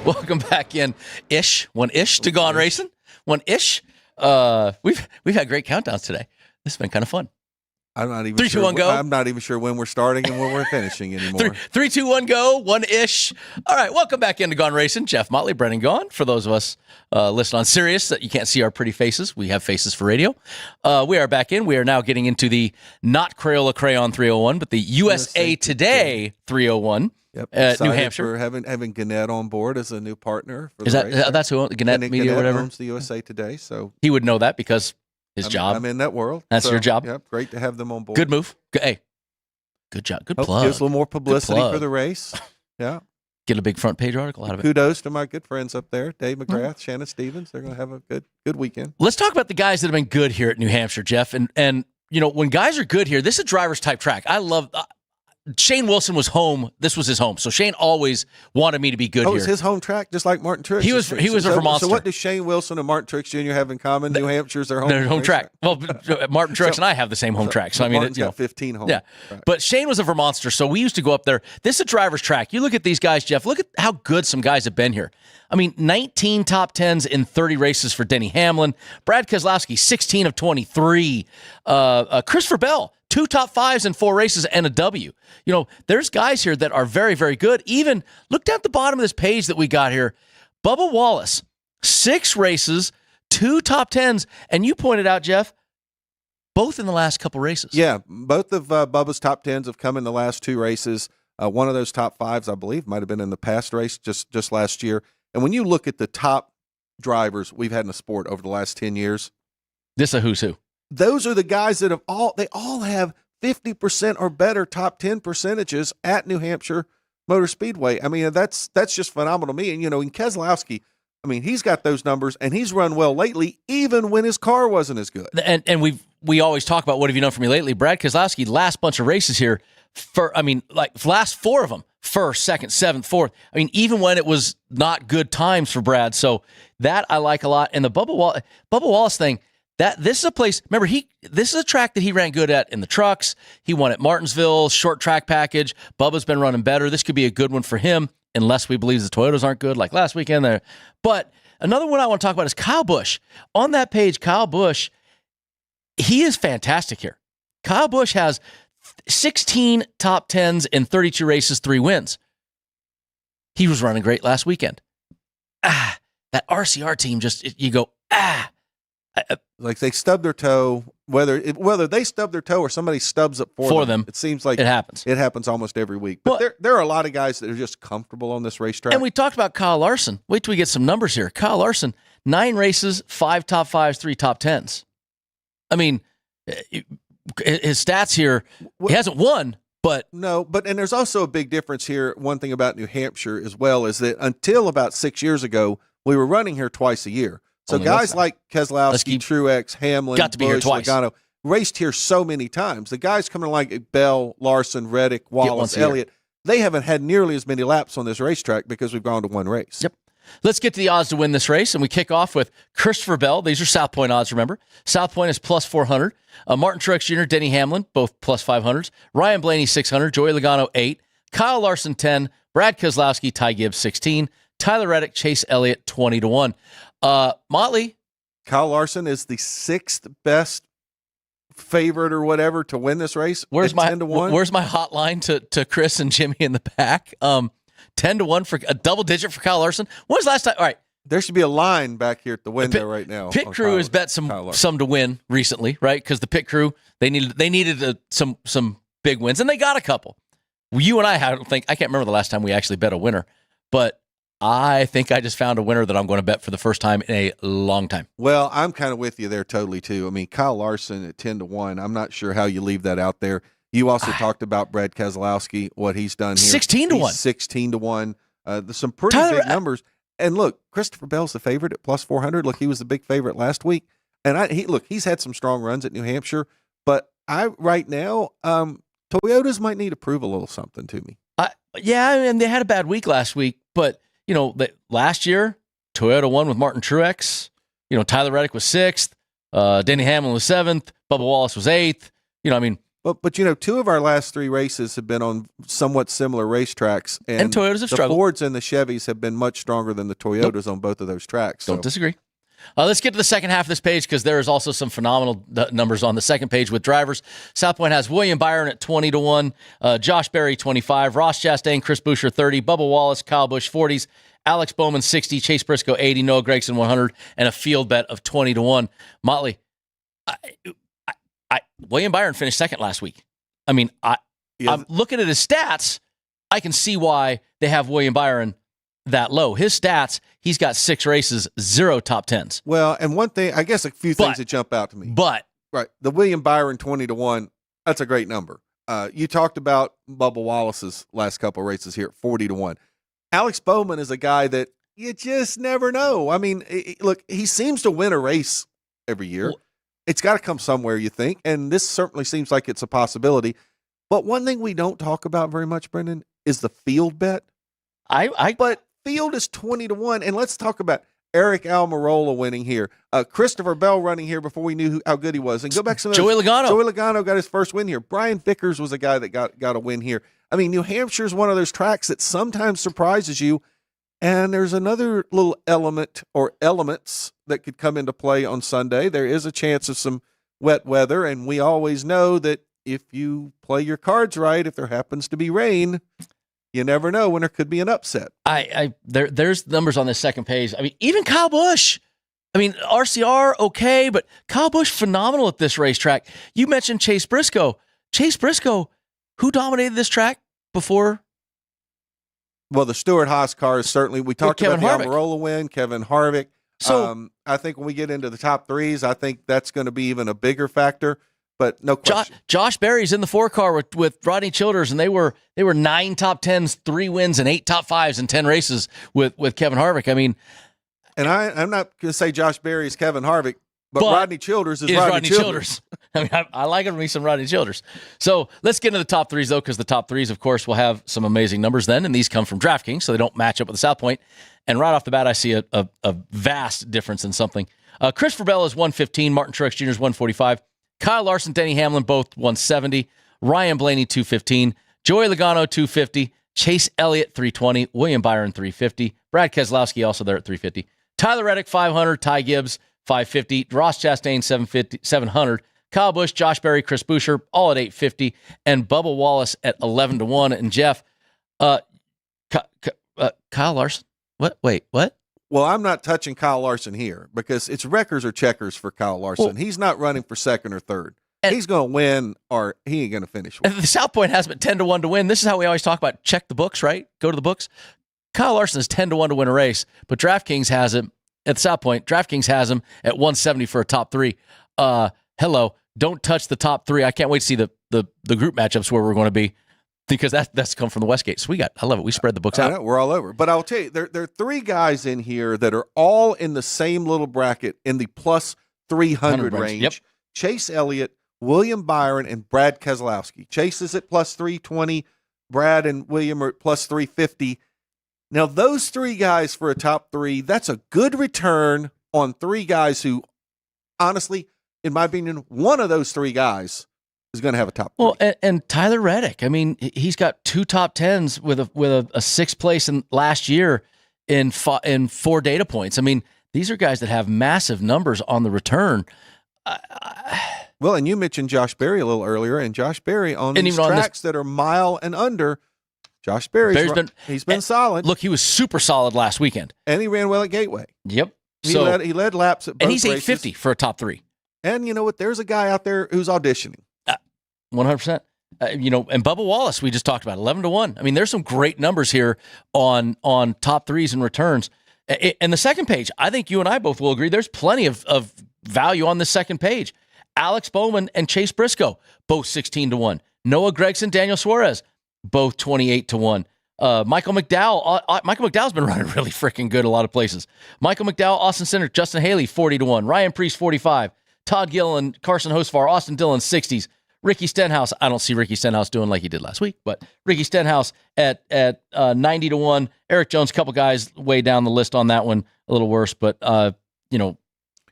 Welcome back in one-ish to Gaughan Racin. One-ish. We've had great countdowns today. This has been kind of fun. I'm not even 3, sure. 2, 1, go. I'm not even sure when we're starting and when we're finishing anymore. 3, 2, 1, go. One-ish. All right, welcome back into Gaughan Racin. Jeff Motley, Brennan Gaughan. For those of us listening on Sirius that you can't see our pretty faces, we have faces for radio. We are back in. We are now getting into the not Crayola Crayon 301, but the USA Today 301. Yep. New Hampshire. For having Gannett on board as a new partner. For Is the race. that's who Gannett Media Gannett or whatever? owns the USA Today, so he would know that because his job. I'm in that world. That's your job. Yep, great to have them on board. Good move. Hey, good job. Good Hope plug. gives a little more publicity for the race. Yeah. Get a big front page article out of it. Kudos to my good friends up there, Dave McGrath, Shannon Stevens. They're going to have a good weekend. Let's talk about the guys that have been good here at New Hampshire, Jeff. And you know, when guys are good here, this is a driver's type track. I love. Shane Wilson was home. This was his home. So Shane always wanted me to be good here. Oh, it's his home track, just like Martin Truex. He was a Vermonster. So what does Shane Wilson and Martin Truex Jr. have in common? New Hampshire's their home track. Well, Martin Truex and I have the same home track. So I mean, Martin's got 15 home. Yeah, right. But Shane was a Vermonster, so we used to go up there. This is a driver's track. You look at these guys, Jeff. Look at how good some guys have been here. I mean, 19 top 10s in 30 races for Denny Hamlin. Brad Keselowski, 16 of 23. Christopher Bell, 2 top 5s in 4 races and a W. You know, there's guys here that are very, very good. Even look down at the bottom of this page that we got here. Bubba Wallace, 6 races, 2 top 10s. And you pointed out, Jeff, both in the last couple races. Yeah, both of Bubba's top 10s have come in the last 2 races. One of those top 5s, I believe, might have been in the past race just last year. And when you look at the top drivers we've had in the sport over the last 10 years, this is a who's who. Those are the guys that they all have 50% or better top 10 percentages at New Hampshire Motor Speedway. I mean, that's just phenomenal to me. And, you know, in Keselowski, I mean, he's got those numbers, and he's run well lately, even when his car wasn't as good. And we always talk about what have you done for me lately. Brad Keselowski, last bunch of races here, last 4 of them, 1st, 2nd, 7th, 4th. I mean, even when it was not good times for Brad. So that I like a lot. And the Bubba Wallace thing, this is a place, remember, this is a track that he ran good at in the trucks. He won at Martinsville, short track package. Bubba's been running better. This could be a good one for him, unless we believe the Toyotas aren't good like last weekend there. But another one I want to talk about is Kyle Busch. On that page, Kyle Busch, he is fantastic here. Kyle Busch has 16 top 10s in 32 races, 3 wins. He was running great last weekend. That RCR team you go, like they stubbed their toe, whether they stub their toe or somebody stubs it for them. It seems like it happens. It happens almost every week. But there are a lot of guys that are just comfortable on this racetrack. And we talked about Kyle Larson. Wait till we get some numbers here. Kyle Larson, 9 races, 5 top 5s, 3 top 10s. I mean, his stats here, he hasn't won, but... No, and there's also a big difference here. One thing about New Hampshire as well is that until about 6 years ago, we were running here twice a year. So guys like Keselowski, Truex, Hamlin, got to be here twice. Logano, raced here so many times. The guys coming like Bell, Larson, Reddick, Wallace, Elliott, they haven't had nearly as many laps on this racetrack because we've gone to one race. Yep. Let's get to the odds to win this race, and we kick off with Christopher Bell. These are South Point odds, remember. South Point is plus 400. Martin Truex Jr., Denny Hamlin, both plus 500s. Ryan Blaney, 600. Joey Logano, 8. Kyle Larson, 10. Brad Keselowski, Ty Gibbs, 16. Tyler Reddick, Chase Elliott, 20-1. Motley. Kyle Larson is the 6th best favorite or whatever to win this race. Where's my 10-1? Where's my hotline to Chris and Jimmy in the back? 10-1 for a double digit for Kyle Larson. When was the last time? All right. There should be a line back here at the window right now. Pit crew has bet some to win recently, right? Because the pit crew, they needed some big wins, and they got a couple. You and I can't remember the last time we actually bet a winner, but I think I just found a winner that I'm going to bet for the first time in a long time. Well, I'm kind of with you there totally too. I mean, Kyle Larson at 10-1. I'm not sure how you leave that out there. You also talked about Brad Keselowski, what he's done here. 16-1. 16-1. There's some pretty big numbers. And look, Christopher Bell's the favorite at plus 400. Look, he was the big favorite last week. And he's had some strong runs at New Hampshire. But right now, Toyotas might need to prove a little something to me. Yeah, and they had a bad week last week. But, you know, last year, Toyota won with Martin Truex. You know, Tyler Reddick was 6th. Denny Hamlin was 7th. Bubba Wallace was 8th. You know, I mean, But two of our last 3 races have been on somewhat similar racetracks, And Toyotas have the struggled. Fords and the Chevys have been much stronger than the Toyotas on both of those tracks. Don't disagree. Let's get to the second half of this page because there is also some phenomenal numbers on the second page with drivers. South Point has William Byron at 20-1, Josh Berry 25, Ross Chastain, Chris Buescher 30, Bubba Wallace, Kyle Busch 40s, Alex Bowman 60, Chase Briscoe 80, Noah Gragson 100, and a field bet of 20-1. Motley, William Byron finished second last week. I mean, I'm looking at his stats. I can see why they have William Byron that low. His stats, he's got 6 races, 0 top 10s. Well, and one thing, I guess a few things that jump out to me. But right, the William Byron 20-1, that's a great number. You talked about Bubba Wallace's last couple of races here at 40-1. Alex Bowman is a guy that you just never know. I mean, look, he seems to win a race every year. It's got to come somewhere, you think, and this certainly seems like it's a possibility. But one thing we don't talk about very much, Brendan, is the field bet. But field is 20-1, and let's talk about Eric Almirola winning here. Christopher Bell running here before we knew how good he was. And go back to Joey Logano. Joey Logano got his first win here. Brian Vickers was a guy that got a win here. I mean, New Hampshire is one of those tracks that sometimes surprises you. And there's another little element or elements that could come into play on Sunday. There is a chance of some wet weather, and we always know that if you play your cards right, if there happens to be rain, you never know when there could be an upset. There's numbers on this second page. I mean, even Kyle Busch. I mean, RCR, okay, but Kyle Busch, phenomenal at this racetrack. You mentioned Chase Briscoe. Chase Briscoe, who dominated this track before? Well, the Stewart-Haas car is certainly, we talked about the Almirola win, Kevin Harvick. So I think when we get into the top 3s, I think that's going to be even a bigger factor. But no question. Josh Berry's in the 4-car with Rodney Childers, and they were 9 top 10s, 3 wins, and 8 top 5s in 10 races with Kevin Harvick. I mean, and I'm not going to say Josh Berry is Kevin Harvick, but Rodney Childers is Rodney Childers. I mean, I like it to me some Rodney Childers. So let's get into the top 3s, though, because the top 3s, of course, will have some amazing numbers then, and these come from DraftKings, so they don't match up with the South Point. And right off the bat, I see a vast difference in something. Christopher Bell is 115, Martin Truex Jr. is 145, Kyle Larson, Denny Hamlin, both 170, Ryan Blaney, 215, Joey Logano, 250, Chase Elliott, 320, William Byron, 350, Brad Keselowski also there at 350, Tyler Reddick, 500, Ty Gibbs, 550, Ross Chastain, 700, Kyle Busch, Josh Berry, Chris Buescher, all at 850, and Bubba Wallace at 11-1. And Jeff, Kyle Larson, what? Wait, what? Well, I'm not touching Kyle Larson here because it's wreckers or checkers for Kyle Larson. Well, he's not running for second or third. He's going to win or he ain't going to finish. The South Point has him at 10-1 to win. This is how we always talk about check the books, right? Go to the books. Kyle Larson is 10-1 to win a race, but DraftKings has him at the South Point. DraftKings has him at 170 for a top 3. Hello, don't touch the top 3. I can't wait to see the group matchups where we're going to be. Because that's come from the Westgate. So I love it. We spread the books out. I know, we're all over. But I'll tell you, there are 3 guys in here that are all in the same little bracket in the plus 300 range. Yep. Chase Elliott, William Byron, and Brad Keselowski. Chase is at plus 320. Brad and William are at plus 350. Now, those 3 guys for a top 3, that's a good return on 3 guys who, honestly, in my opinion, one of those 3 guys is going to have a top 3. Well, and Tyler Reddick, I mean, he's got 2 top 10s with a 6th place in last year in 4 data points. I mean, these are guys that have massive numbers on the return. Well, and you mentioned Josh Berry a little earlier, and Josh Berry on these tracks that are mile and under, Josh Berry's been solid. Look, he was super solid last weekend. And he ran well at Gateway. Yep. He led laps at both and he's races. 850 for a top 3. And you know what? There's a guy out there who's auditioning. 100%. And Bubba Wallace, we just talked about 11-1. I mean, there's some great numbers here on top 3s and returns. And the second page, I think you and I both will agree. There's plenty of value on the second page. Alex Bowman and Chase Briscoe, both 16-1. Noah Gragson, Daniel Suarez, both 28-1. Michael McDowell. Michael McDowell's been running really freaking good a lot of places. Michael McDowell, Austin Cindric, Justin Haley, 40-1. Ryan Preece, 45. Todd Gilliland, Carson Hosfar, Austin Dillon, 60s. Ricky Stenhouse, I don't see Ricky Stenhouse doing like he did last week, but Ricky Stenhouse at 90-1. Eric Jones, a couple guys way down the list on that one, a little worse, but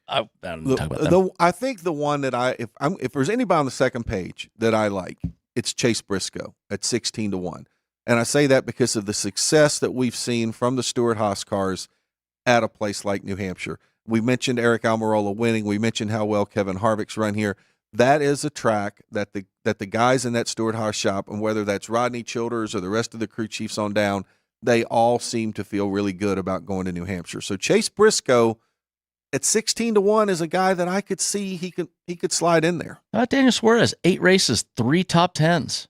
I don't talk about them. I think the one that if there's anybody on the second page that I like, it's Chase Briscoe at 16-1. And I say that because of the success that we've seen from the Stewart-Haas cars at a place like New Hampshire. We mentioned Eric Almirola winning. We mentioned how well Kevin Harvick's run here. That is a track that the guys in that Stewart-Haas shop, and whether that's Rodney Childers or the rest of the crew chiefs on down, they all seem to feel really good about going to New Hampshire. So Chase Briscoe at 16-1 is a guy that I could see he could slide in there. Daniel Suarez, 8 races, 3 top 10s,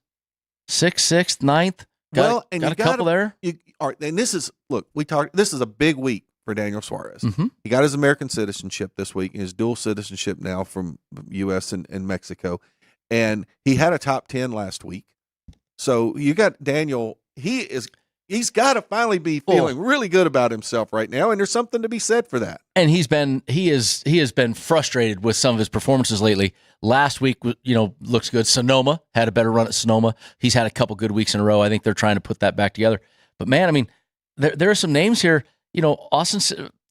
6th, 6th, 9th. Got a couple there. All right, and this is a big week for Daniel Suarez. Mm-hmm. He got his American citizenship this week, his dual citizenship now from U.S. and Mexico, and he had a top 10 last week. So you got Daniel. He's got to finally be feeling really good about himself right now, and there's something to be said for that. And he has been frustrated with some of his performances lately. Last week, looks good. Sonoma had a better run at Sonoma. He's had a couple good weeks in a row. I think they're trying to put that back together. But man, I mean, there are some names here.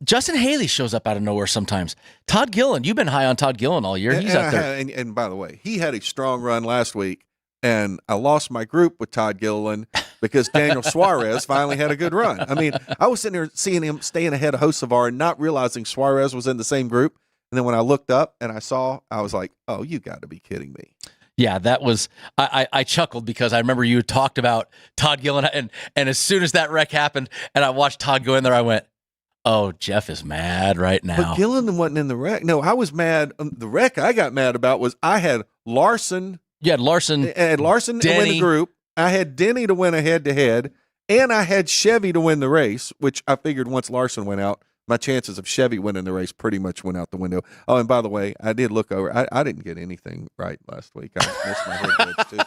Justin Haley shows up out of nowhere sometimes. Todd Gilliland, you've been high on Todd Gilliland all year. He's out there. And by the way, he had a strong run last week, and I lost my group with Todd Gilliland because Daniel Suarez finally had a good run. I mean, I was sitting there seeing him staying ahead of Hocevar and not realizing Suarez was in the same group. And then when I looked up and I was like, oh, you got to be kidding me. Yeah, that was I chuckled because I remember you talked about Todd Gilliland, and as soon as that wreck happened and I watched Todd go in there, I went, oh, Jeff is mad right now. But Gilliland wasn't in the wreck. No, I was mad. The wreck I got mad about was I had Larson. You had Larson. And Larson to win the group. I had Denny to win a head-to-head, and I had Chevy to win the race, which I figured once Larson went out, my chances of Chevy winning the race pretty much went out the window. Oh, and by the way, I did look over. I didn't get anything right last week. I missed my head too.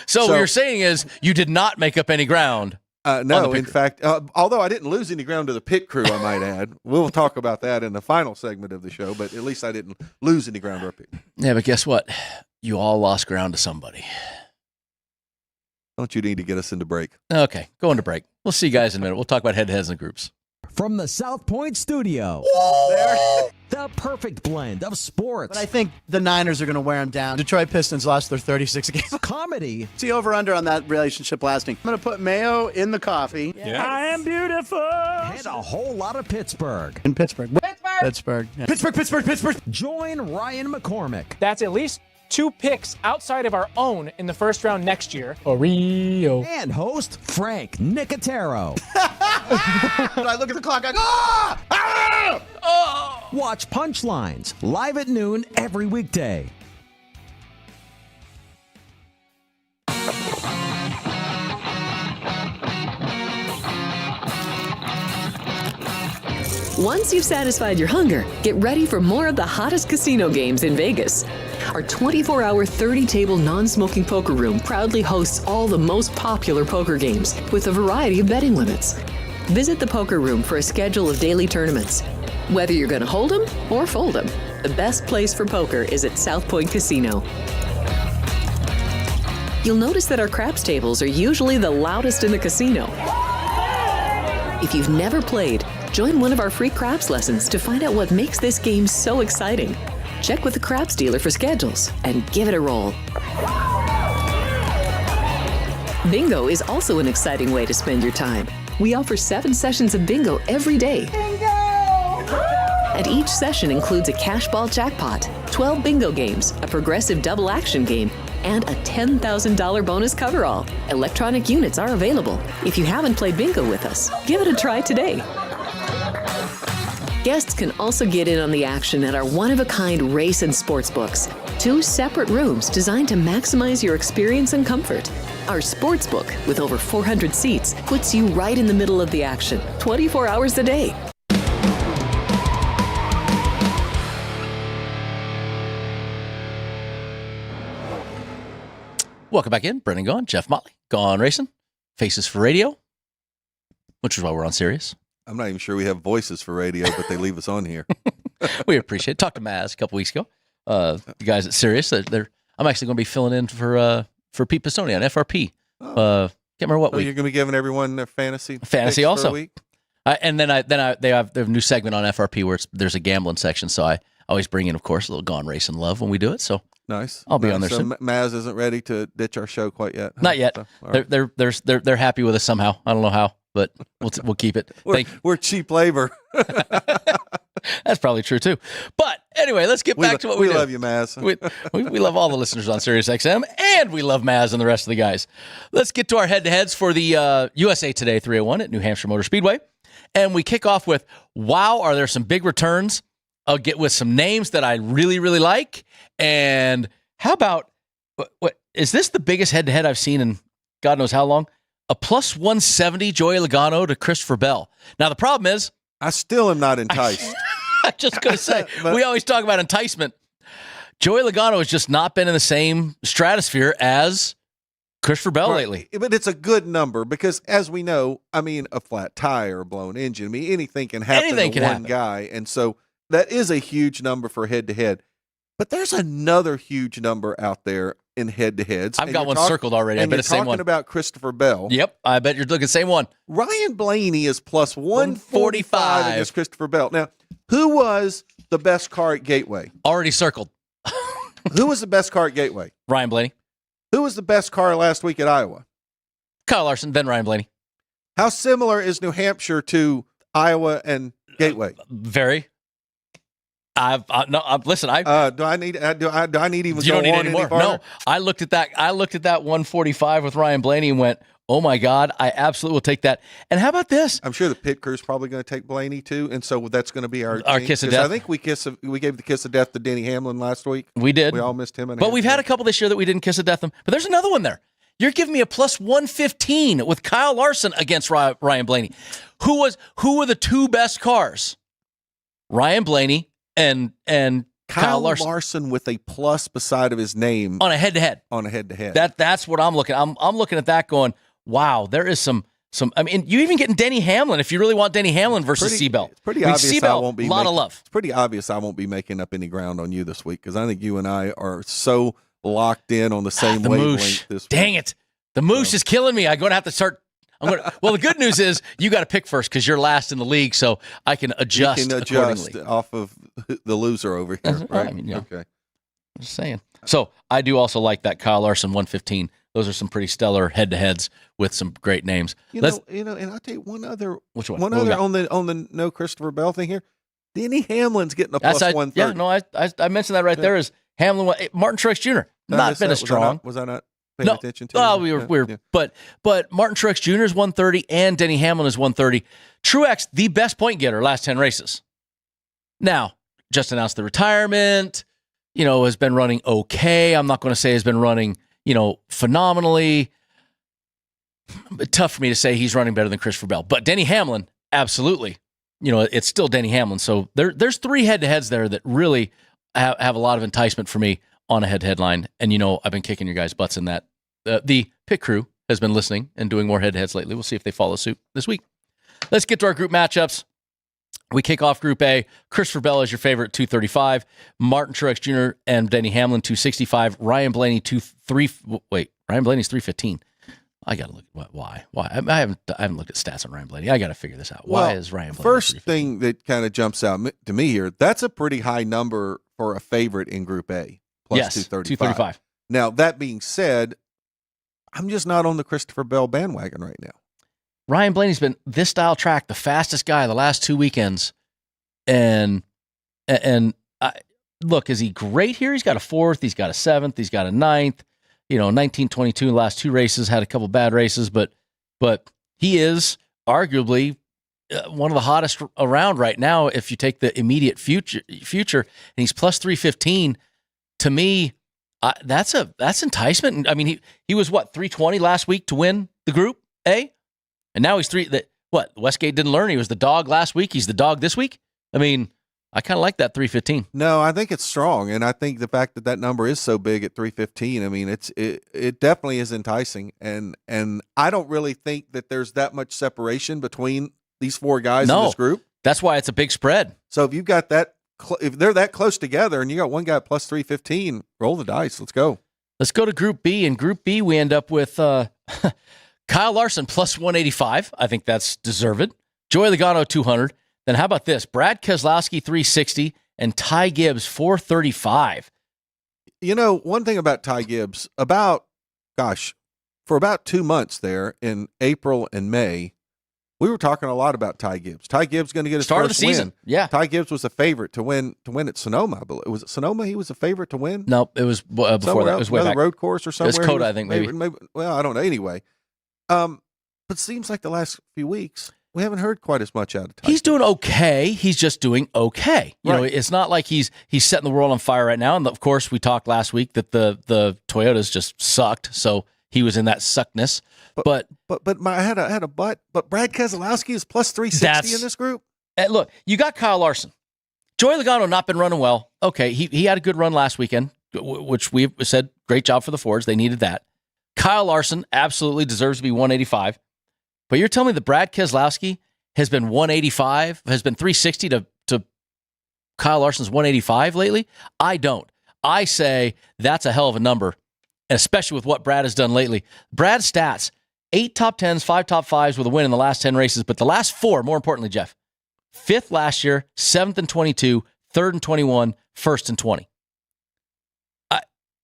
So what you're saying is you did not make up any ground. No, in fact, although I didn't lose any ground to the pit crew, I might add. We'll talk about that in the final segment of the show, but at least I didn't lose any ground to our pit. Yeah, but guess what? You all lost ground to somebody. Don't you need to get us into break? Okay, go into break. We'll see you guys in a minute. We'll talk about head-to-heads and groups. From the South Point studio, the perfect blend of sports. But I think the Niners are going to wear them down. Detroit Pistons lost their 36 games. Comedy. See over-under on that relationship lasting. I'm going to put mayo in the coffee. Yeah. I am beautiful. And a whole lot of Pittsburgh. In Pittsburgh. Pittsburgh. Yeah. Pittsburgh. Join Ryan McCormick. That's at least 2 picks outside of our own in the first round next year. Oreo. And host Frank Nicotero. When I look at the clock, I go, ah! Watch Punchlines live at noon every weekday. Once you've satisfied your hunger, get ready for more of the hottest casino games in Vegas. Our 24-hour, 30-table non-smoking poker room proudly hosts all the most popular poker games with a variety of betting limits. Visit the poker room for a schedule of daily tournaments. Whether you're going to hold 'em or fold 'em, the best place for poker is at South Point Casino. You'll notice that our craps tables are usually the loudest in the casino. If you've never played, join one of our free craps lessons to find out what makes this game so exciting. Check with the craps dealer for schedules and give it a roll. Bingo is also an exciting way to spend your time. We offer 7 sessions of bingo every day. Bingo! And each session includes a cash ball jackpot, 12 bingo games, a progressive double action game, and a $10,000 bonus coverall. Electronic units are available. If you haven't played bingo with us, give it a try today. Guests can also get in on the action at our one-of-a-kind Racin sportsbooks. 2 separate rooms designed to maximize your experience and comfort. Our sportsbook, with over 400 seats, puts you right in the middle of the action, 24 hours a day. Welcome back in. Brendan Gaughan, Jeff Motley, Gaughan Racing, Faces for Radio, which is why we're on Sirius. I'm not even sure we have voices for radio, but they leave us on here. We appreciate it. Talked to Maz a couple weeks ago. The guys at Sirius, I'm actually going to be filling in for Pete Pistone on FRP. Can't remember what week. You're going to be giving everyone their fantasy also. for a week? And then they have a new segment on FRP where there's a gambling section. So always bring in, of course, a little Gaughan Racin love when we do it. So Nice. I'll be on there soon. Maz isn't ready to ditch our show quite yet. Not yet. So, all right. They're happy with us somehow. I don't know how, but we'll keep it. We're cheap labor. That's probably true too. But anyway, let's get back to what we do. love you, Maz. We love all the listeners on Sirius XM, and we love Maz and the rest of the guys. Let's get to our head-to-heads for the USA Today 301 at New Hampshire Motor Speedway. And we kick off with, wow, are there some big returns? I'll get with some names that I really, really like. And how about, what is this the biggest head-to-head I've seen in God knows how long? A plus 170 Joey Logano to Christopher Bell. Now, the problem is, I still am not enticed. I'm just going to say, we always talk about enticement. Joey Logano has just not been in the same stratosphere as Christopher Bell lately. But it's a good number because, as we know, I mean, a flat tire, a blown engine, I mean, anything can happen to one guy. And so that is a huge number for head-to-head. But there's another huge number out there in head-to-heads. I've got one circled already. I bet it's the same one. Talking about Christopher Bell. Yep, I bet you're looking at the same one. Ryan Blaney is plus 145 against Christopher Bell. Now, who was the best car at Gateway? Already circled. Who was the best car at Gateway? Ryan Blaney. Who was the best car last week at Iowa? Kyle Larson, then Ryan Blaney. How similar is New Hampshire to Iowa and Gateway? Very. Listen. Do I need even? You go don't need on any more. No, I looked at that 145 with Ryan Blaney and went, oh my God, I absolutely will take that. And how about this? I'm sure the pit crew is probably going to take Blaney too, and so that's going to be our kiss of death. I think we gave the kiss of death to Denny Hamlin last week. We did. We all missed him. But we've had a couple this year that we didn't kiss of death them. But there's another one there. You're giving me a plus 115 with Kyle Larson against Ryan Blaney. Who were the two best cars? Ryan Blaney and Kyle Larson with a plus beside of his name on a head-to-head. That's what I'm looking at. I'm looking at that going, wow, there is some. I mean, you even getting Denny Hamlin if you really want Denny Hamlin versus Seabell. It's pretty obvious. Seabell, a lot of love. It's pretty obvious I won't be making up any ground on you this week because I think you and I are so locked in on the same wavelength this week. Dang it, the moosh is killing me. I'm going to have to start. Well, the good news is you got to pick first because you're last in the league, so I can adjust. Accordingly. Off of the loser over here, right? I mean, okay. I'm just saying. So I do also like that Kyle Larson 115. Those are some pretty stellar head-to-heads with some great names. And I'll tell you one other. Which one? One other on the no Christopher Bell thing here. Denny Hamlin's getting a plus 130. Yeah, no, I mentioned that right there. Is Hamlin Martin Truex Jr. not been as strong? Was I not paying attention to? Oh, we were. Yeah. But Martin Truex Jr. is 130 and Denny Hamlin is 130. Truex, the best point getter last 10 races. Now, just announced the retirement. Has been running okay. I'm not going to say has been running, phenomenally. But tough for me to say he's running better than Christopher Bell. But Denny Hamlin, absolutely. It's still Denny Hamlin. So there's three head-to-heads there that really have a lot of enticement for me on a head-to-head line. And, I've been kicking your guys' butts in that. The pit crew has been listening and doing more head-to-heads lately. We'll see if they follow suit this week. Let's get to our group matchups. We kick off Group A. Christopher Bell is your favorite, 235. Martin Truex Jr. and Denny Hamlin, 265. Ryan Blaney, Ryan Blaney's 315. I got to look at why. I haven't looked at stats on Ryan Blaney. I got to figure this out. Why is Ryan Blaney? First thing that kind of jumps out to me here, that's a pretty high number for a favorite in Group A, plus 235. Now, that being said, I'm just not on the Christopher Bell bandwagon right now. Ryan Blaney's been this style track the fastest guy the last 2 weekends, and look, is he great here? He's got a 4th, he's got a 7th, he's got a 9th. 1922 in the last 2 races, had a couple bad races, but he is arguably one of the hottest around right now. If you take the immediate future, and he's plus 315, to me, that's enticement. I mean, he was 320 last week to win the Group A. And now he's Westgate didn't learn. He was the dog last week. He's the dog this week. I mean, I kind of like that 315. No, I think it's strong. And I think the fact that number is so big at 315, I mean, it definitely is enticing. And I don't really think that there's that much separation between these 4 guys in this group. That's why it's a big spread. So if you've got if they're that close together and you got one guy at plus 315, roll the dice. Let's go. Let's go to Group B. In Group B, we end up with Kyle Larson plus 185. I think that's deserved. Joey Logano 200. Then how about this? Brad Keselowski 360 and Ty Gibbs 435. You know, one thing about Ty Gibbs, for about 2 months there in April and May, we were talking a lot about Ty Gibbs. Ty Gibbs going to get his Start first of the season. win. Yeah. Ty Gibbs was a favorite to win at Sonoma. I believe. Was it Sonoma? He was a favorite to win. No, it was before Somewhere that. It else, was way another back. road course or somewhere. It was Coda, I think, maybe. Well, I don't know. Anyway, but it seems like the last few weeks we haven't heard quite as much out of Ty. He's doing okay. He's just doing okay. You know, it's not like he's setting the world on fire right now. And of course, we talked last week that the Toyotas just sucked, so he was in that suckness. But I had a but. But Brad Keselowski is plus 360 in this group. Look, you got Kyle Larson. Joey Logano not been running well. Okay, he had a good run last weekend, which we said great job for the Fords. They needed that. Kyle Larson absolutely deserves to be 185. But you're telling me that Brad Keselowski has been 185, has been 360 to Kyle Larson's 185 lately? I don't. I say that's a hell of a number, and especially with what Brad has done lately. Brad's stats, 8 top 10s, 5 top 5s with a win in the last 10 races, but the last 4, more importantly, Jeff, 5th last year, 7th and 22, 3rd and 21, 1st and 20.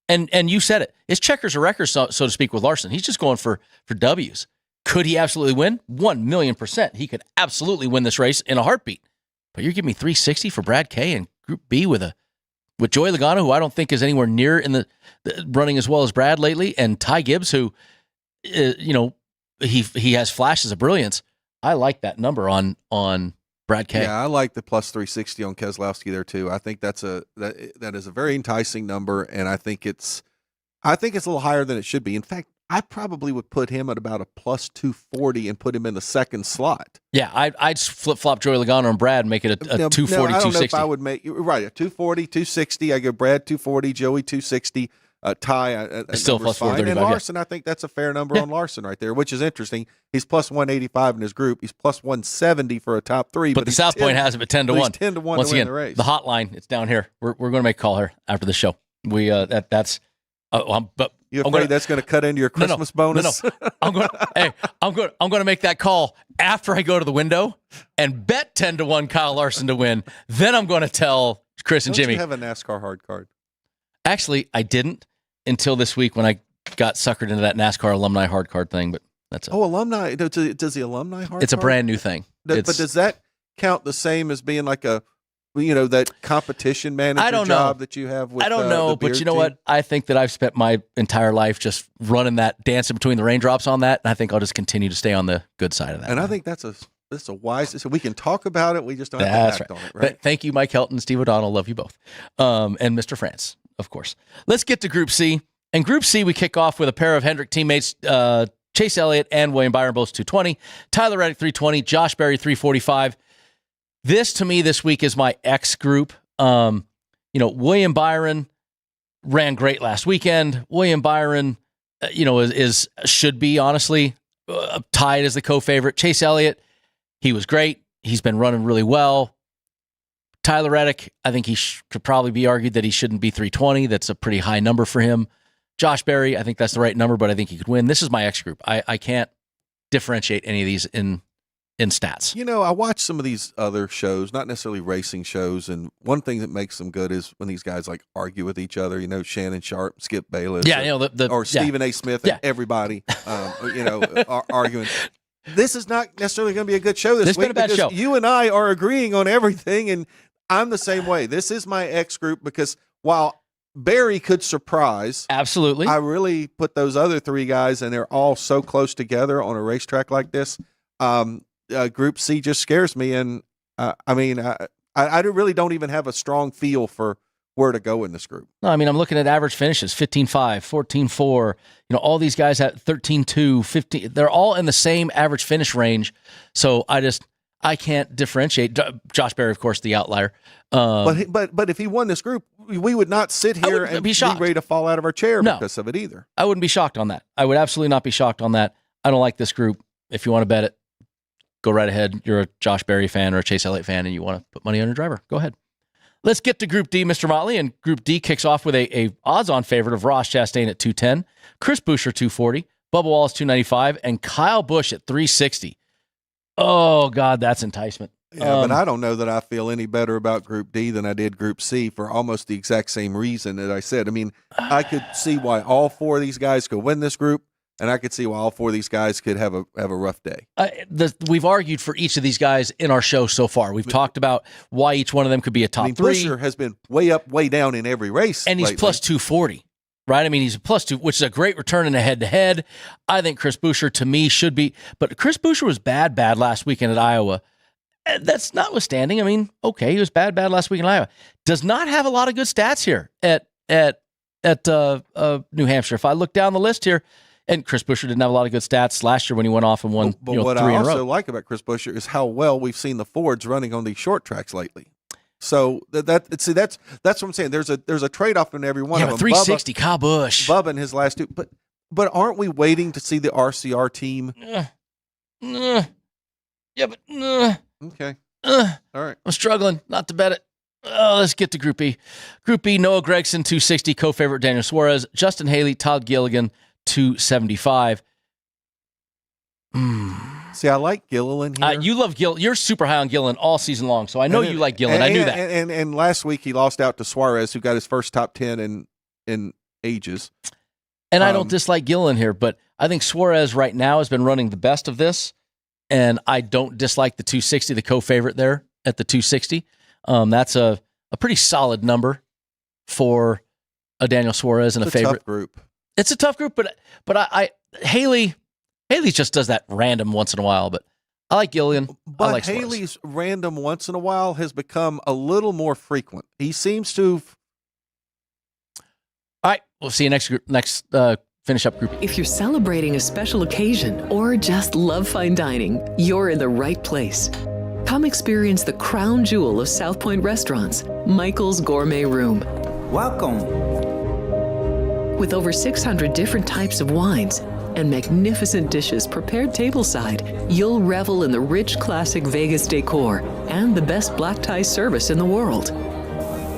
And you said it. It's checkers or records, so to speak, with Larson. He's just going for W's. Could he absolutely win? 1,000,000%. He could absolutely win this race in a heartbeat. But you're giving me 360 for Brad K and Group B with Joey Logano, who I don't think is anywhere near in the running as well as Brad lately, and Ty Gibbs, who, he has flashes of brilliance. I like that number on Brad K. Yeah, I like the plus 360 on Keselowski there too. I think that is a very enticing number, and I think it's a little higher than it should be. In fact, I probably would put him at about a plus 240 and put him in the second slot. Yeah, I'd flip-flop Joey Logano and Brad and make it a 240, 260. I don't know if I would make – right, a 240, 260. I go Brad 240, Joey 260, Ty still plus 435. And Larson, I think that's a fair number on Larson right there, which is interesting. He's plus 185 in his group. He's plus 170 for a top 3. But the South Point has him at 10 to 1. He's 10 to 1 Once to win again, the race. The hotline, it's down here. We're going to make a call here after the show. We that's but you afraid that's going to cut into your Christmas bonus? No. I'm going to make that call after I go to the window and bet 10 to 1 Kyle Larson to win. Then I'm going to tell Chris and Jimmy. You have a NASCAR hard card? Actually, I didn't until this week when I got suckered into that NASCAR alumni hard card thing. But that's alumni. Does the alumni hard? It's card? A brand new thing. But does that count the same as being like a? That competition manager job that you have with I don't know, but you know what? I think that I've spent my entire life just running that, dancing between the raindrops on that, and I think I'll just continue to stay on the good side of that. And I think that's a wise. So we can talk about it. We just don't have to act on it, right? Thank you, Mike Helton, Steve O'Donnell. Love you both. And Mr. France, of course. Let's get to Group C. And Group C, we kick off with a pair of Hendrick teammates, Chase Elliott and William Byron, both 220. Tyler Reddick, 320. Josh Berry, 345. This, to me, this week is my X group. William Byron ran great last weekend. William Byron, should be, honestly, tied as the co-favorite. Chase Elliott, he was great. He's been running really well. Tyler Reddick, I think he could probably be argued that he shouldn't be 320. That's a pretty high number for him. Josh Berry, I think that's the right number, but I think he could win. This is my X group. I can't differentiate any of these in stats. I watch some of these other shows, not necessarily racing shows, and one thing that makes them good is when these guys like argue with each other. Shannon Sharp, Skip Bayless, or Stephen A. Smith, and everybody, arguing. This is not necessarily going to be a good show this week because show. You and I are agreeing on everything, and I'm the same way. This is my X group because while Barry could surprise, absolutely, I really put those other 3 guys, and they're all so close together on a racetrack like this. Group C just scares me, and I really don't even have a strong feel for where to go in this group. No, I'm looking at average finishes, 15.5, 14.4. All these guys at 13.2, 15. They're all in the same average finish range. So I can't differentiate. Josh Berry, of course, the outlier. But if he won this group, we would not sit here and be ready to fall out of our chair because of it either. I wouldn't be shocked on that. I would absolutely not be shocked on that. I don't like this group. If you want to bet it, go right ahead. You're a Josh Berry fan or a Chase Elliott fan and you want to put money on your driver. Go ahead. Let's get to Group D, Mr. Motley. And Group D kicks off with a odds-on favorite of Ross Chastain at 210, Chris Buescher 240, Bubba Wallace 295, and Kyle Busch at 360. Oh, God, that's enticement. Yeah, but I don't know that I feel any better about Group D than I did Group C for almost the exact same reason that I said. I mean, I could see why all four of these guys could win this group, and I could see why all four of these guys could have a rough day. We've argued for each of these guys in our show so far. We've talked about why each one of them could be a top three. Buescher has been way up, way down in every race, and he's lately. plus 240. Right? I mean, he's a plus 2, which is a great return in a head-to-head. I think Chris Buescher, to me, should be. But Chris Buescher was bad last weekend at Iowa. That's notwithstanding. I mean, okay, he was bad last week in Iowa. Does not have a lot of good stats here at New Hampshire. If I look down the list here, and Chris Buescher didn't have a lot of good stats last year when he went off and won but 3 what in a row. I also like about Chris Buescher is how well we've seen the Fords running on these short tracks lately. So that's what I'm saying. There's a trade off in every one of them. 360, Kyle Busch. Bubba in his last two, but aren't we waiting to see the RCR team? Okay. All right. I'm struggling not to bet it. Let's get to Group E. Group E, Noah Gragson, 260, co-favorite Daniel Suarez, Justin Haley, Todd Gilligan, 275. See, I like Gilliland here. You love Gill. You're super high on Gilliland all season long, so I know you like Gilliland. I knew that. And last week he lost out to Suarez, who got his first top 10 in ages. And I don't dislike Gilliland here, but I think Suarez right now has been running the best of this, and I don't dislike the 260, the co-favorite there at the 260. That's a pretty solid number for a Daniel Suarez and it's a favorite tough group. It's a tough group, but Haley just does that random once in a while. But I like Gillian. But I like Haley's random once in a while has become a little more frequent. He seems to. All right, we'll see you next finish up group. If you're celebrating a special occasion or just love fine dining, you're in the right place. Come experience the crown jewel of South Point restaurants, Michael's Gourmet Room. Welcome. With over 600 different types of wines and magnificent dishes prepared tableside, you'll revel in the rich classic Vegas decor and the best black tie service in the world.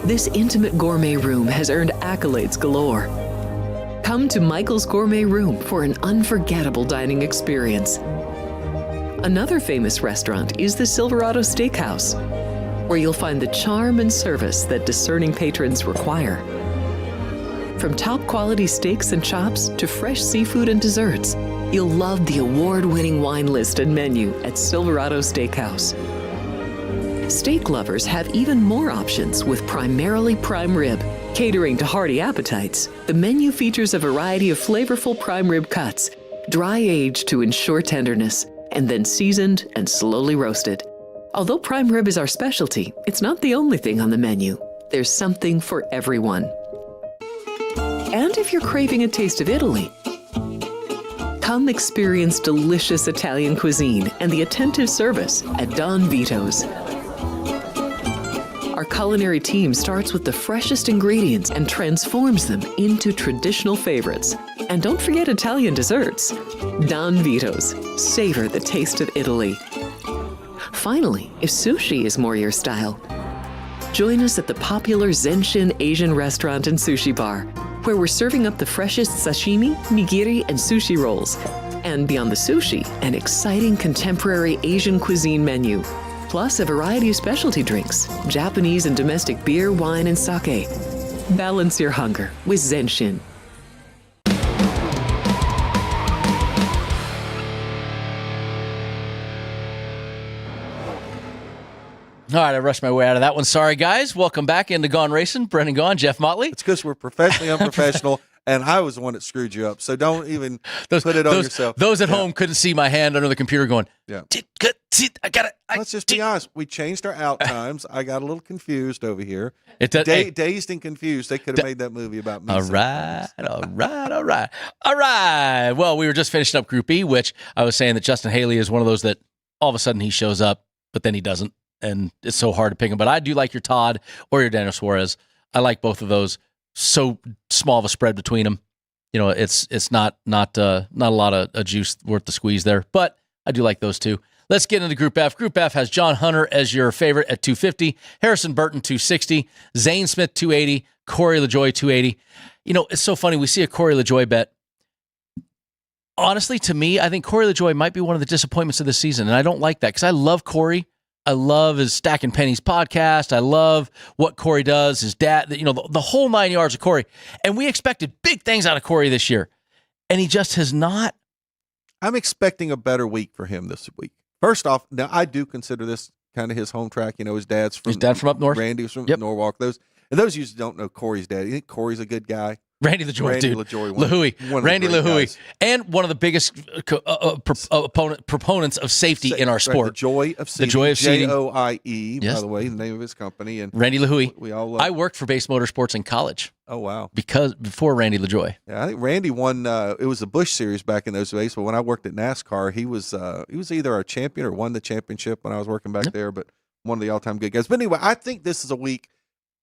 This intimate gourmet room has earned accolades galore. Come to Michael's Gourmet Room for an unforgettable dining experience. Another famous restaurant is the Silverado Steakhouse, where you'll find the charm and service that discerning patrons require. From top quality steaks and chops to fresh seafood and desserts, you'll love the award-winning wine list and menu at Silverado Steakhouse. Steak lovers have even more options with primarily prime rib. Catering to hearty appetites, the menu features a variety of flavorful prime rib cuts, dry-aged to ensure tenderness, and then seasoned and slowly roasted. Although prime rib is our specialty, it's not the only thing on the menu. There's something for everyone. And if you're craving a taste of Italy, come experience delicious Italian cuisine and the attentive service at Don Vito's. Our culinary team starts with the freshest ingredients and transforms them into traditional favorites. And don't forget Italian desserts. Don Vito's. Savor the taste of Italy. Finally, if sushi is more your style, join us at the popular Zenshin Asian restaurant and sushi bar, where we're serving up the freshest sashimi, nigiri, and sushi rolls. And beyond the sushi, an exciting contemporary Asian cuisine menu. Plus a variety of specialty drinks, Japanese and domestic beer, wine, and sake. Balance your hunger with Zenshin. All right, I rushed my way out of that one. Sorry, guys. Welcome back into Gaughan Racing. Brendan Gaughan, Jeff Motley. It's because we're professionally unprofessional, and I was the one that screwed you up. So don't even put it on yourself. Those at home couldn't see my hand under the computer going, yeah. I got it. Let's just be honest. We changed our out times. I got a little confused over here. Dazed and confused. They could have made that movie about me. All right. Well, we were just finishing up Group E, which I was saying that Justin Haley is one of those that all of a sudden he shows up, but then he doesn't. And it's so hard to pick him. But I do like your Todd or your Daniel Suarez. I like both of those. So small of a spread between them. You know, it's not a lot of juice worth the squeeze there. But I do like those two. Let's get into Group F. Group F has John Hunter as your favorite at 250, Harrison Burton 260, Zane Smith 280, Corey LaJoie 280. You know, it's so funny. We see a Corey LaJoie bet. Honestly, to me, I think Corey LaJoie might be one of the disappointments of the season, and I don't like that because I love Corey. I love his Stacking Pennies podcast. I love what Corey does. His dad, the whole 9 yards of Corey. And we expected big things out of Corey this year. And he just has not. I'm expecting a better week for him this week. First off, now I do consider this kind of his home track. His dad's from up north. Randy was from Norwalk. Those you don't know Corey's dad. You think Corey's a good guy? Randy LaJoy, dude. Randy LaJoy. And one of the biggest proponents of safety in our sport. Right, the Joy of Seating. The Joy of Seating. Joie, by the way, the name of his company. And Randy LaJoy. We all love I worked for Base Motorsports in college. Oh, wow. Before Randy LaJoy. Yeah, I think Randy won, it was the Busch Series back in those days, but when I worked at NASCAR, he was either our champion or won the championship when I was working back there, but one of the all-time good guys. But anyway, I think this is a week,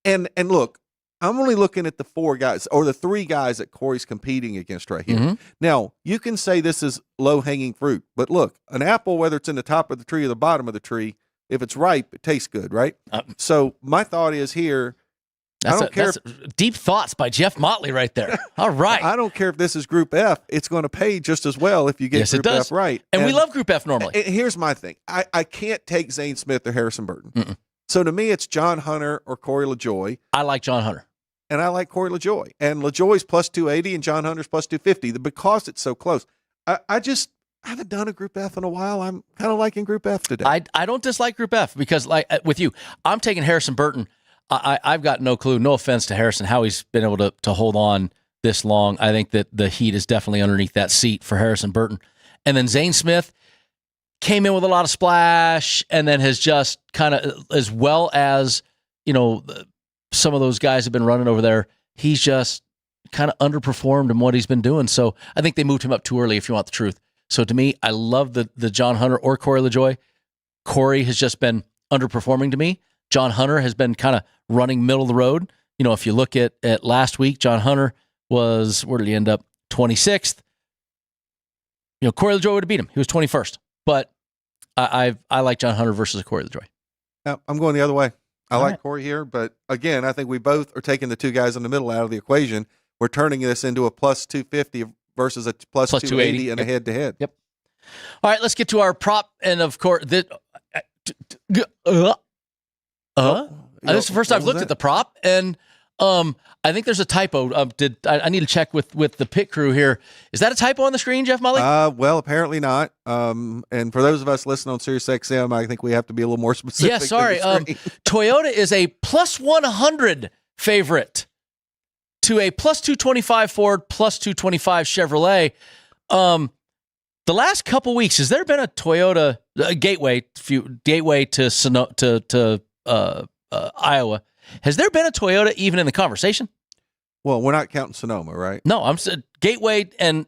and look, I'm only looking at the 4 guys or the 3 guys that Corey's competing against right here. Mm-hmm. Now, you can say this is low-hanging fruit, but look, an apple, whether it's in the top of the tree or the bottom of the tree, if it's ripe, it tastes good, right? So my thought is here, I don't care. Deep thoughts by Jeff Motley right there. All right. I don't care if this is Group F. It's going to pay just as well if you get Group F right. And we love Group F normally. And here's my thing. I can't take Zane Smith or Harrison Burton. Mm-mm. So to me, it's John Hunter or Corey LaJoy. I like John Hunter. And I like Corey LaJoy. And LaJoy's plus 280 and John Hunter's plus 250 because it's so close. I haven't done a Group F in a while. I'm kind of liking Group F today. I don't dislike Group F because, like with you, I'm taking Harrison Burton. I've got no clue, no offense to Harrison, how he's been able to hold on this long. I think that the heat is definitely underneath that seat for Harrison Burton. And then Zane Smith came in with a lot of splash and then has just kind of, as well as, some of those guys have been running over there, he's just kind of underperformed in what he's been doing. So I think they moved him up too early, if you want the truth. So to me, I love the John Hunter or Corey LaJoy. Corey has just been underperforming to me. John Hunter has been kind of running middle of the road. If you look at last week, John Hunter was, where did he end up? 26th. Corey LaJoy would have beat him. He was 21st. But I like John Hunter versus Corey LaJoy. Now, I'm going the other way. I like Corey here, but again, I think we both are taking the 2 guys in the middle out of the equation. We're turning this into a plus 250 versus a plus 280 and a head-to-head. Yep. All right, let's get to our prop. And, of course, this is the first I've looked at the prop, and I think there's a typo. I need to check with the pit crew here. Is that a typo on the screen, Jeff Motley? Well, apparently not. And for those of us listening on Sirius XM, I think we have to be a little more specific. Yeah, sorry. Toyota is a plus 100 favorite to a plus 225 Ford, plus 225 Chevrolet. The last couple weeks, has there been a Toyota gateway to Iowa? Has there been a Toyota even in the conversation? Well, we're not counting Sonoma, right? No, I'm saying Gateway and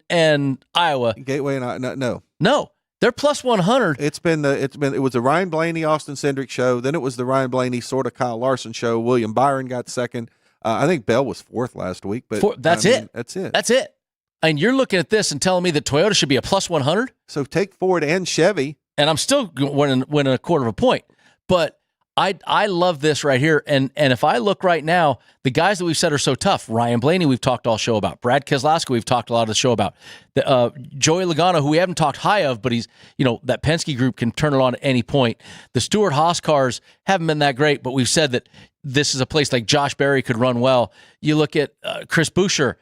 Iowa. Gateway and no, they're plus 100. It was the Ryan Blaney Austin Cindric show. Then it was the Ryan Blaney sort of Kyle Larson show. William Byron got second. I think Bell was 4th last week, but that's it. That's it. That's it. And you're looking at this and telling me that Toyota should be a plus 100. So take Ford and Chevy, and I'm still winning a quarter of a point, but. I love this right here. And if I look right now, the guys that we've said are so tough, Ryan Blaney, we've talked all show about. Brad Keselowski, we've talked a lot of the show about. Joey Logano, who we haven't talked high of, but he's, that Penske group can turn it on at any point. The Stewart-Haas cars haven't been that great, but we've said that this is a place like Josh Berry could run well. You look at Chris Buescher,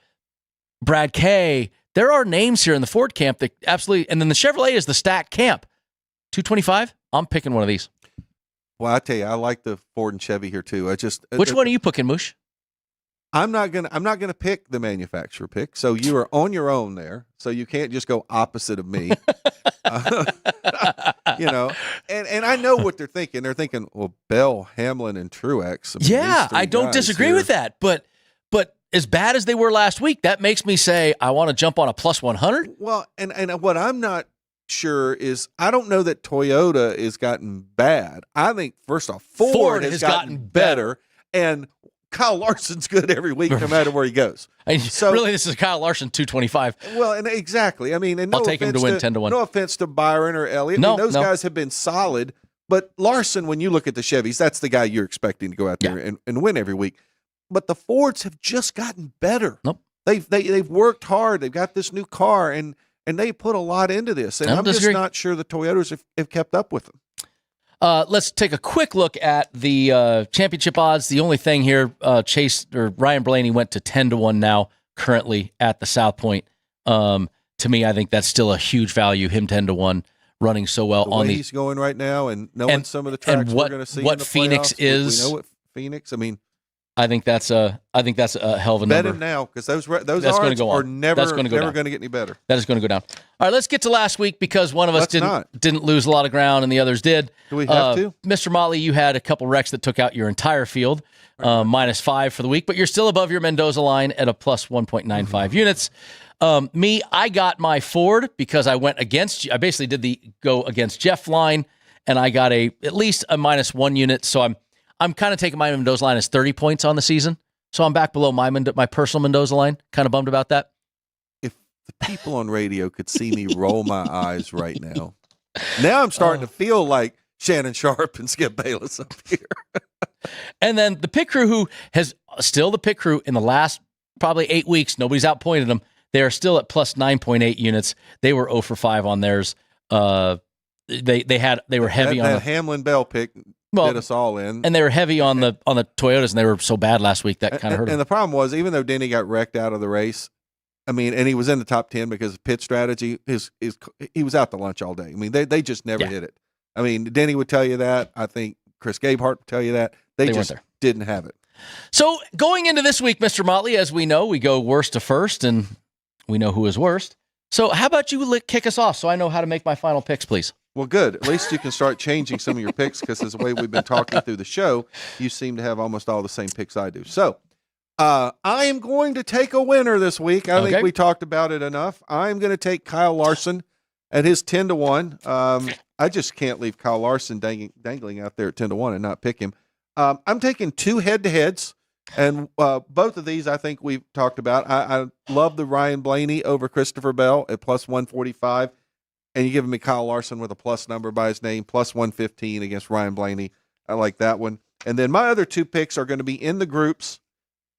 Brad Kay. There are names here in the Ford camp that absolutely, and then the Chevrolet is the stacked camp. 225? I'm picking one of these. Well, I tell you, I like the Ford and Chevy here too. Which one are you picking, Moosh? I'm not gonna pick the manufacturer pick. So you are on your own there. So you can't just go opposite of me. And I know what they're thinking. They're thinking, well, Bell, Hamlin, and Truex. I don't disagree with that. But as bad as they were last week, that makes me say I want to jump on a plus 100. Well, and what I'm not sure is I don't know that Toyota has gotten bad. I think first off, Ford has gotten better, and Kyle Larson's good every week, no matter where he goes. So really, this is Kyle Larson 225. Well, and exactly. I mean, and I'll take him to win 10-1. No offense to Byron or Elliott. Those guys have been solid, but Larson, when you look at the Chevys, that's the guy you're expecting to go out there and win every week. But the Fords have just gotten better. Nope. They've worked hard. They've got this new car and they put a lot into this, and I'm just not sure the Toyotas have kept up with them. Let's take a quick look at the championship odds. The only thing here, Ryan Blaney went to 10-1 now, currently at the South Point. To me, I think that's still a huge value. Him 10-1, running so well the on way he's going right now, and knowing some of the tracks we're going to see. What in the Phoenix playoffs, is. we know what Phoenix. I mean, I think that's a hell of a bet number. him now, because those That's odds gonna go are on. never That's gonna go down. going to get any better. That is going to go down. All right, let's get to last week, because one of us didn't lose a lot of ground and the others did. Do we have to? Mr. Motley, you had a couple wrecks that took out your entire field, -5 for the week, but you're still above your Mendoza line at a plus 1.95 units. Me, I got my Ford because I went against. I basically did the go against Jeff line, and I got at least a -1 unit. So I'm kind of taking my Mendoza line as 30 points on the season. So I'm back below my personal Mendoza line. Kind of bummed about that. If the people on radio could see me roll my eyes right now, now I'm starting to feel like Shannon Sharp and Skip Bayless up here. And then the pit crew, who has still the pit crew in the last probably 8 weeks, nobody's outpointed them. They are still at plus 9.8 units. They were 0 for 5 on theirs. They were heavy on that Hamlin Bell pick. Did us all in, and they were heavy on the Toyotas, and they were so bad last week that kind of hurt them. And the problem was, even though Denny got wrecked out of the race, I mean, and he was in the top 10 because of pit strategy, he was out to lunch all day. I mean, they just never hit it. I mean, Denny would tell you that. I think Chris Gabehart would tell you that. They just didn't have it. So going into this week, Mr. Motley, as we know, we go worst to first, and we know who is worst. So how about you kick us off so I know how to make my final picks, please? Well, good. At least you can start changing some of your picks, because as the way we've been talking through the show, you seem to have almost all the same picks I do. So I am going to take a winner this week. I think we talked about it enough. I'm going to take Kyle Larson at his 10-1. I just can't leave Kyle Larson dangling out there at 10-1 and not pick him. I'm taking 2 head-to-heads, and both of these I think we've talked about. I love the Ryan Blaney over Christopher Bell at plus 145. And you're giving me Kyle Larson with a plus number by his name, plus 115 against Ryan Blaney. I like that one. And then my other 2 picks are going to be in the groups.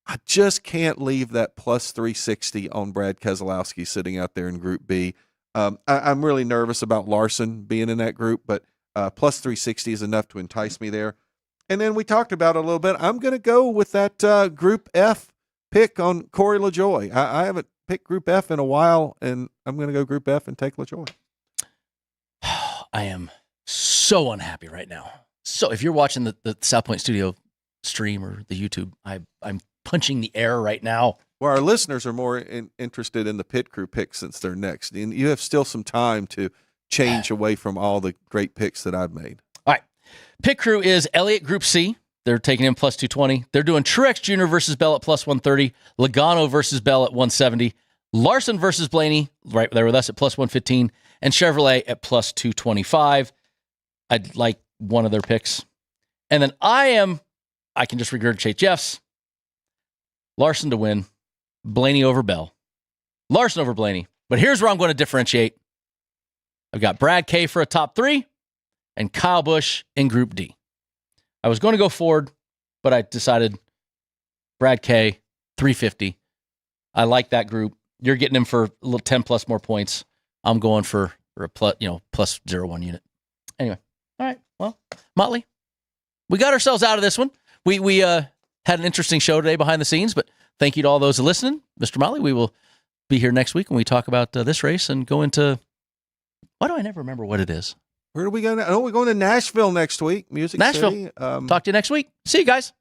I just can't leave that plus 360 on Brad Keselowski sitting out there in Group B. I'm really nervous about Larson being in that group, but plus 360 is enough to entice me there. And then we talked about it a little bit. I'm going to go with that Group F pick on Corey LaJoie. I haven't picked Group F in a while, and I'm going to go Group F and take LaJoie. I am so unhappy right now. So if you're watching the South Point Studio stream or the YouTube, I'm punching the air right now. Well, our listeners are more interested in the pit crew picks since they're next. And you have still some time to change away from all the great picks that I've made. All right. Pit crew is Elliott Group C. They're taking him plus 220. They're doing Truex Jr. versus Bell at plus 130. Logano versus Bell at 170. Larson versus Blaney, right there with us at plus 115. And Chevrolet at plus 225. I'd like one of their picks. And then I can just regurgitate Jeff's. Larson to win. Blaney over Bell. Larson over Blaney. But here's where I'm going to differentiate. I've got Brad K for a top 3 and Kyle Busch in Group D. I was going to go Ford, but I decided Brad K, 350. I like that group. You're getting him for a little 10 plus more points. I'm going for a plus 0.1 unit. Anyway, all right. Well, Motley, we got ourselves out of this one. We had an interesting show today behind the scenes, but thank you to all those listening. Mr. Motley, we will be here next week when we talk about this race and go into, why do I never remember what it is? Where are we going? Oh, we're going to Nashville next week. Music Nashville. City. Talk to you next week. See you guys.